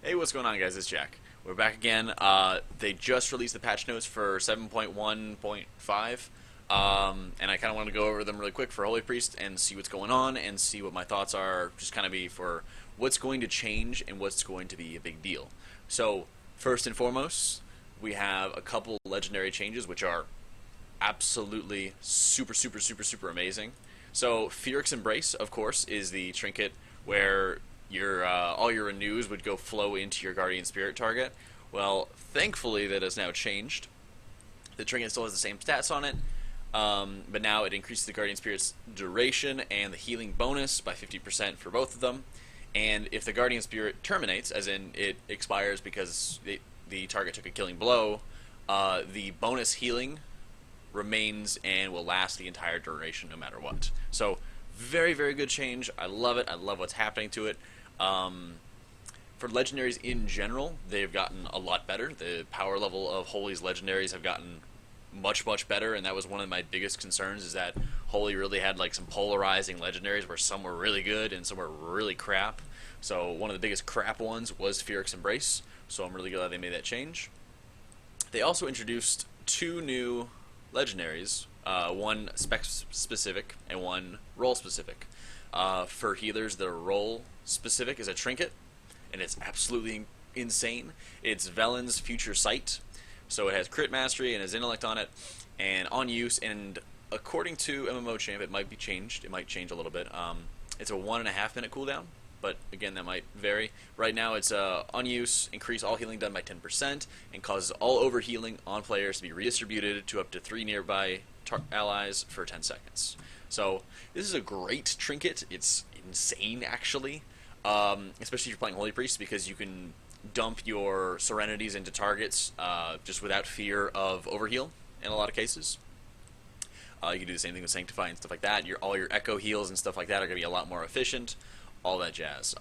Hey, what's going on, guys? It's Jack. We're back again. They just released the patch notes for 7.1.5, and I kind of want to go over them really quick for Holy Priest and see what's going on and see what my thoughts are, just kind of be for what's going to change and what's going to be a big deal. So, first and foremost, we have a couple legendary changes, which are absolutely super amazing. So Fear's Embrace, of course, is the trinket where your all your renews would go flow into your Guardian Spirit target. Well, thankfully that has now changed. The trinket still has the same stats on it, but now it increases the Guardian Spirit's duration and the healing bonus by 50% for both of them. And if the Guardian Spirit terminates, as in it expires because the target took a killing blow, the bonus healing remains and will last the entire duration no matter what. So very good change. I love it. I love what's happening to it. For legendaries in general, they've gotten a lot better. The power level of Holy's legendaries have gotten much better, and that was one of my biggest concerns, is that Holy really had like some polarizing legendaries where some were really good and some were really crap. So one of the biggest crap ones was Fear's Embrace, so I'm really glad they made that change. They also introduced two new legendaries, one spec specific and one role specific. For healers, the role specific is a trinket, and it's absolutely insane. It's Velen's Future Sight, so it has crit mastery and has intellect on it, and on use. And according to MMO Champ, it might be changed. It might change a little bit. It's a 1.5 minute cooldown, but again, that might vary. Right now, it's on use, increase all healing done by 10%, and causes all overhealing on players to be redistributed to up to 3 nearby allies for 10 seconds. So this is a great trinket. It's insane, actually, especially if you're playing Holy Priest, because you can dump your Serenities into targets just without fear of overheal in a lot of cases. You can do the same thing with Sanctify and stuff like that. All your Echo heals and stuff like that are going to be a lot more efficient. All that jazz.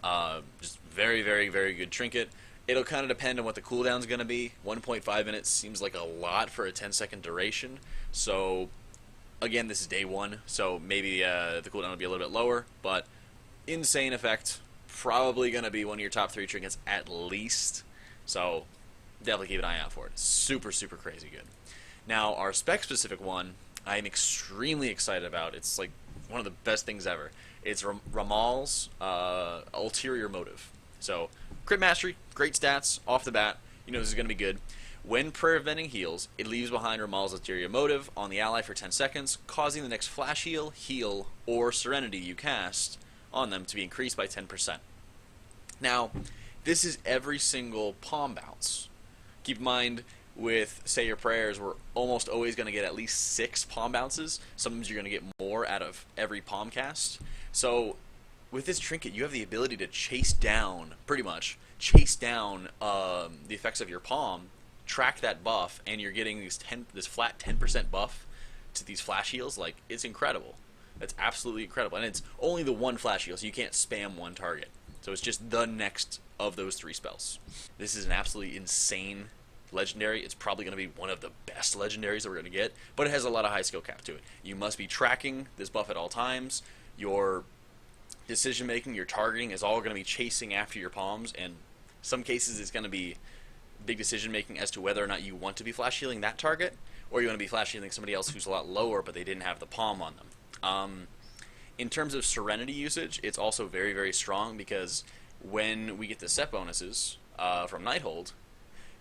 Just very good trinket. It'll kind of depend on what the cooldown's going to be. 1.5 minutes seems like a lot for a 10-second duration. So, again, this is day one, so maybe the cooldown will be a little bit lower. But insane effect. Probably going to be one of your top 3 trinkets at least. So, definitely keep an eye out for it. Super crazy good. Now, our spec-specific one, I'm extremely excited about. It's like one of the best things ever. It's Ramal's ulterior motive. So, crit mastery, great stats off the bat. You know this is going to be good. When preventing heals, it leaves behind Ramal's ulterior motive on the ally for 10 seconds, causing the next flash heal, or serenity you cast on them to be increased by 10%. Now, this is every single palm bounce. Keep in mind, with Say Your Prayers, we're almost always going to get at least 6 palm bounces. Sometimes you're going to get more out of every palm cast. So, with this trinket, you have the ability to pretty much chase down the effects of your palm, track that buff, and you're getting this flat 10% buff to these flash heals. Like, it's incredible. That's absolutely incredible. And it's only the one flash heal, so you can't spam one target. So it's just the next of those 3 spells. This is an absolutely insane legendary. It's probably going to be one of the best legendaries that we're going to get, but it has a lot of high skill cap to it. You must be tracking this buff at all times. Your decision making, your targeting is all going to be chasing after your palms, and some cases it's going to be big decision making as to whether or not you want to be flash healing that target, or you want to be flash healing somebody else who's a lot lower but they didn't have the palm on them. In terms of Serenity usage, it's also very strong, because when we get the set bonuses from Nighthold,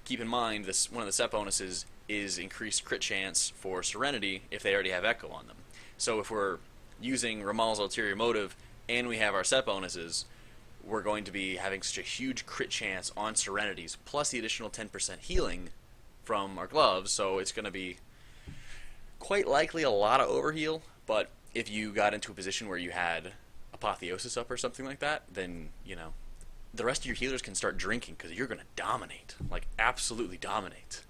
keep in mind, one of the set bonuses is increased crit chance for Serenity if they already have Echo on them. So if we're using Ramal's ulterior motive and we have our set bonuses, we're going to be having such a huge crit chance on Serenities, plus the additional 10% healing from our gloves, so it's going to be quite likely a lot of overheal. But if you got into a position where you had Apotheosis up or something like that, then, you know, the rest of your healers can start drinking, because you're going to dominate. Like, absolutely dominate.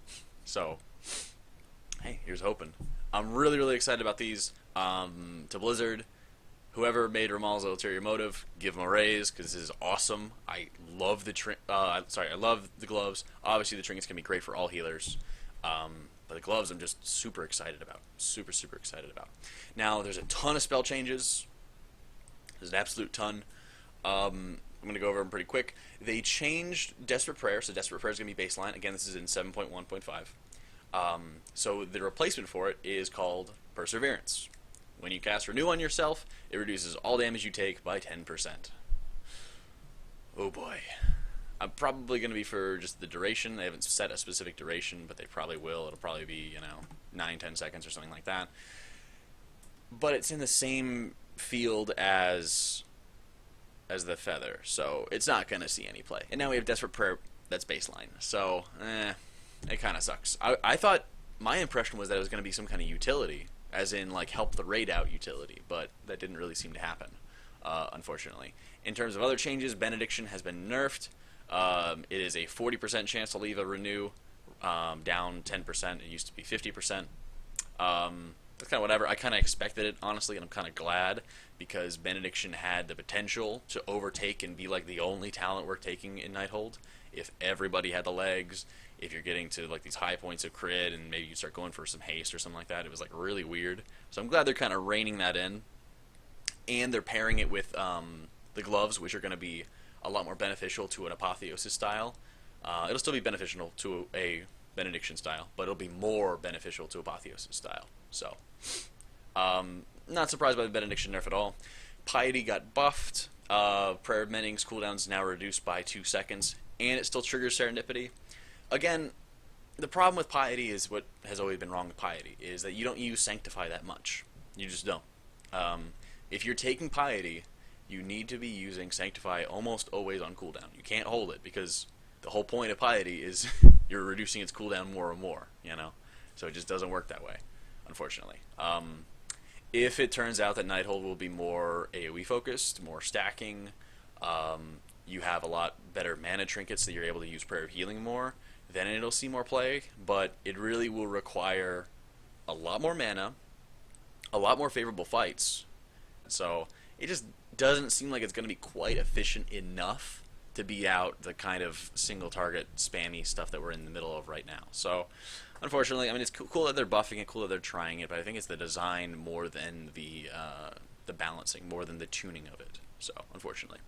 So, hey, here's hoping. I'm really excited about these. To Blizzard, whoever made Ramal's ulterior motive, give them a raise, because this is awesome. I love I love the gloves. Obviously, the trinkets can be great for all healers. But the gloves I'm just super excited about. Super excited about. Now, there's a ton of spell changes. There's an absolute ton. I'm going to go over them pretty quick. They changed Desperate Prayer, so Desperate Prayer is going to be baseline. Again, this is in 7.1.5. So the replacement for it is called Perseverance. When you cast Renew on yourself, it reduces all damage you take by 10%. Oh boy. I'm probably going to be for just the duration. They haven't set a specific duration, but they probably will. It'll probably be, 9-10 seconds or something like that. But it's in the same field as the Feather, so it's not going to see any play. And now we have Desperate Prayer that's baseline, so it kind of sucks. I thought, my impression was that it was going to be some kind of utility, as in like help the raid out utility, but that didn't really seem to happen, unfortunately. In terms of other changes, Benediction has been nerfed. It is a 40% chance to leave a Renew, down 10%. It used to be 50%. That's kind of whatever. I kind of expected it, honestly, and I'm kind of glad, because Benediction had the potential to overtake and be like the only talent worth taking in Nighthold. If everybody had the legs, if you're getting to like these high points of crit, and maybe you start going for some haste or something like that, it was like really weird. So I'm glad they're kind of reining that in, and they're pairing it with the gloves, which are going to be a lot more beneficial to an Apotheosis style. It'll still be beneficial to a Benediction style, but it'll be more beneficial to Apotheosis style. So, not surprised by the Benediction nerf at all. Piety got buffed. Prayer of Mending's cooldown is now reduced by 2 seconds, and it still triggers Serendipity. Again, the problem with Piety is what has always been wrong with Piety, is that you don't use Sanctify that much. You just don't. If you're taking Piety, you need to be using Sanctify almost always on cooldown. You can't hold it, because the whole point of Piety is you're reducing its cooldown more and more, So it just doesn't work that way, unfortunately. If it turns out that Nighthold will be more AoE focused, more stacking, you have a lot better mana trinkets that you're able to use Prayer of Healing more, then it'll see more play, but it really will require a lot more mana, a lot more favorable fights, so it just doesn't seem like it's going to be quite efficient enough to beat out the kind of single target spammy stuff that we're in the middle of right now. So unfortunately, I mean, it's cool that they're buffing it, cool that they're trying it, but I think it's the design more than the balancing, more than the tuning of it. So unfortunately.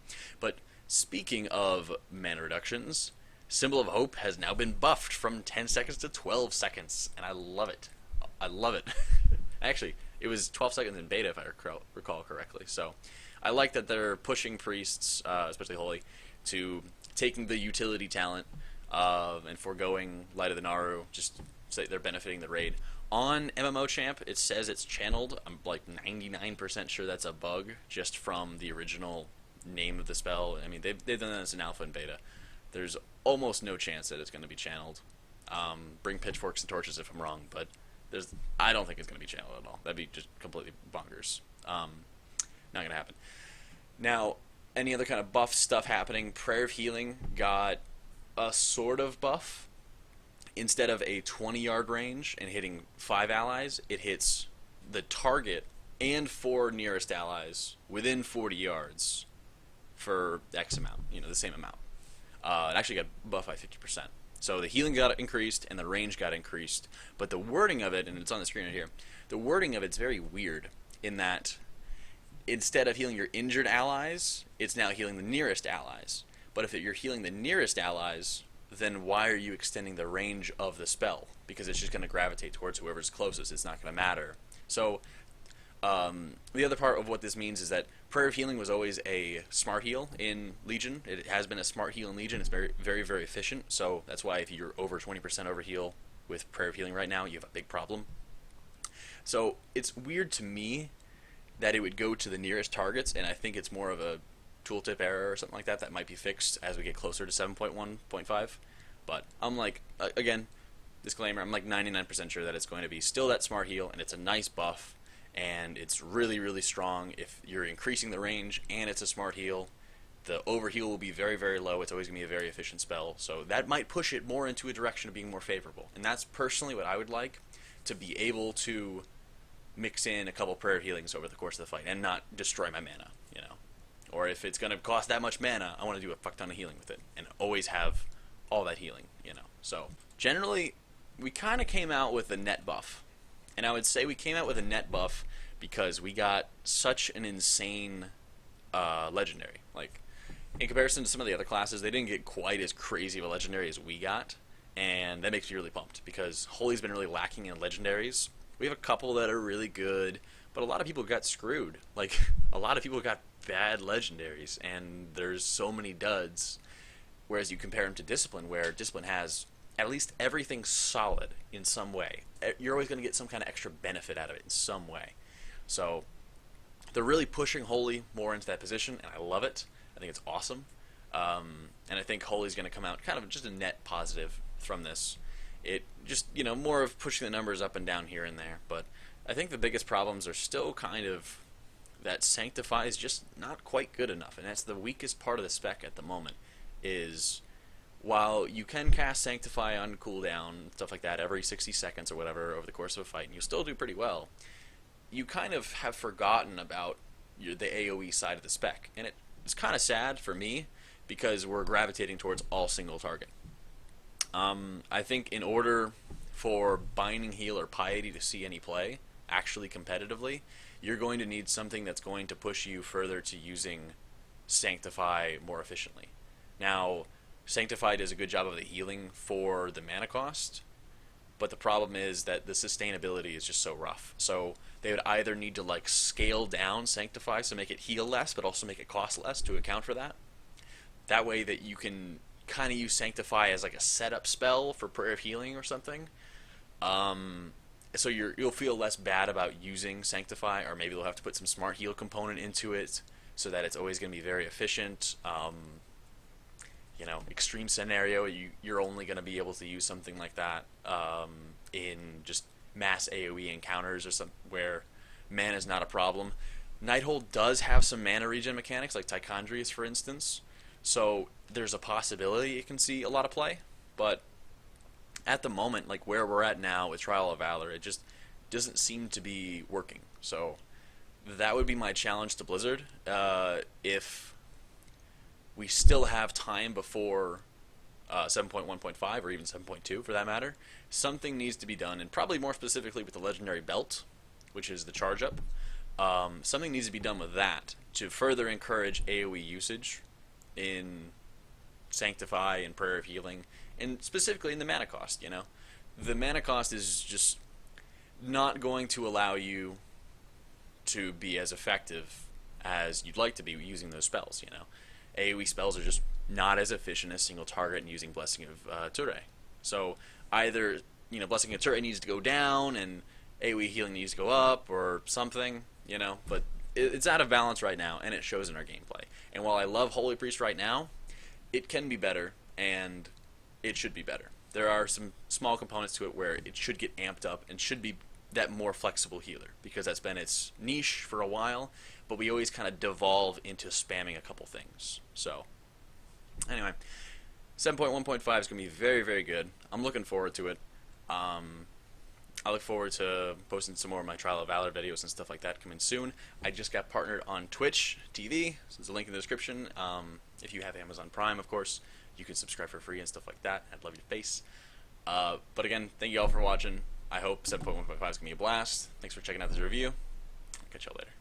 But speaking of mana reductions, Symbol of Hope has now been buffed from 10 seconds to 12 seconds, and I love it. I love it. Actually, it was 12 seconds in beta, if I recall correctly. So I like that they're pushing priests, especially Holy, to taking the utility talent and foregoing Light of the Naru, just say they're benefiting the raid. On MMO Champ, it says it's channeled. I'm like 99% sure that's a bug, just from the original name of the spell. I mean, they've done this in alpha and beta. There's almost no chance that it's going to be channeled. Bring pitchforks and torches if I'm wrong, but I don't think it's going to be channeled at all. That'd be just completely bonkers. Not going to happen. Now, any other kind of buff stuff happening? Prayer of Healing got a sort of buff. Instead of a 20-yard range and hitting 5 allies, it hits the target and 4 nearest allies within 40 yards for X amount, the same amount. It actually got buffed by 50%. So the healing got increased and the range got increased, but the wording of it, and it's on the screen right here, the wording of it's very weird in that instead of healing your injured allies, it's now healing the nearest allies. But if you're healing the nearest allies, then why are you extending the range of the spell? Because it's just going to gravitate towards whoever's closest. It's not going to matter. So the other part of what this means is that Prayer of Healing was always a smart heal in Legion. It has been a smart heal in Legion. It's very, very, very efficient. So that's why if you're over 20% overheal with Prayer of Healing right now, you have a big problem. So it's weird to me that it would go to the nearest targets, and I think it's more of a tooltip error or something like that might be fixed as we get closer to 7.1.5. But I'm like, again, disclaimer, I'm like 99% sure that it's going to be still that smart heal, and it's a nice buff, and it's really, really strong. If you're increasing the range and it's a smart heal, the overheal will be very, very low. It's always going to be a very efficient spell, so that might push it more into a direction of being more favorable. And that's personally what I would like, to be able to mix in a couple prayer healings over the course of the fight and not destroy my mana, Or if it's going to cost that much mana, I want to do a fuck ton of healing with it and always have all that healing, So generally, we kind of came out with a net buff. And I would say we came out with a net buff because we got such an insane legendary. Like, in comparison to some of the other classes, they didn't get quite as crazy of a legendary as we got, and that makes me really pumped because Holy's been really lacking in legendaries. We have a couple that are really good, but a lot of people got screwed. Like, a lot of people got bad legendaries, and there's so many duds. Whereas you compare them to Discipline, where Discipline has at least everything solid in some way. You're always going to get some kind of extra benefit out of it in some way. So they're really pushing Holy more into that position, and I love it. I think it's awesome. And I think Holy's going to come out kind of just a net positive from this. It just, more of pushing the numbers up and down here and there. But I think the biggest problems are still kind of that Sanctify is just not quite good enough. And that's the weakest part of the spec at the moment, is while you can cast Sanctify on cooldown, stuff like that, every 60 seconds or whatever over the course of a fight, and you still do pretty well, you kind of have forgotten about the AoE side of the spec. And it's kind of sad for me, because we're gravitating towards all single target. I think in order for Binding Heal or Piety to see any play, actually competitively, you're going to need something that's going to push you further to using Sanctify more efficiently. Now, Sanctify does a good job of the healing for the mana cost, but the problem is that the sustainability is just so rough. So they would either need to scale down Sanctify, so make it heal less, but also make it cost less to account for that. That way that you can kind of use Sanctify as a setup spell for Prayer of Healing or something. So you'll feel less bad about using Sanctify, or maybe they'll have to put some smart heal component into it so that it's always going to be very efficient. Extreme scenario, you're only going to be able to use something like that in just mass AoE encounters or some where mana is not a problem. Nighthold does have some mana regen mechanics, like Tichondrius, for instance. So there's a possibility it can see a lot of play, but at the moment, where we're at now with Trial of Valor, it just doesn't seem to be working. So that would be my challenge to Blizzard. If we still have time before 7.1.5 or even 7.2 for that matter, something needs to be done, and probably more specifically with the Legendary Belt, which is the charge up. Something needs to be done with that to further encourage AoE usage in Sanctify and Prayer of Healing, and specifically in the mana cost. The mana cost is just not going to allow you to be as effective as you'd like to be using those spells. AoE spells are just not as efficient as single target and using Blessing of Turay. So either Blessing of Turay needs to go down and AoE healing needs to go up, or something. But it's out of balance right now, and it shows in our gameplay. And while I love Holy Priest right now, it can be better, and it should be better. There are some small components to it where it should get amped up and should be that more flexible healer, because that's been its niche for a while, but we always kind of devolve into spamming a couple things. So, anyway, 7.1.5 is going to be very, very good. I'm looking forward to it. I look forward to posting some more of my Trial of Valor videos and stuff like that coming soon. I just got partnered on Twitch TV, so there's a link in the description. If you have Amazon Prime, of course, you can subscribe for free and stuff like that. I'd love your face. But again, thank you all for watching. I hope 7.1.5 is going to be a blast. Thanks for checking out this review. Catch y'all later.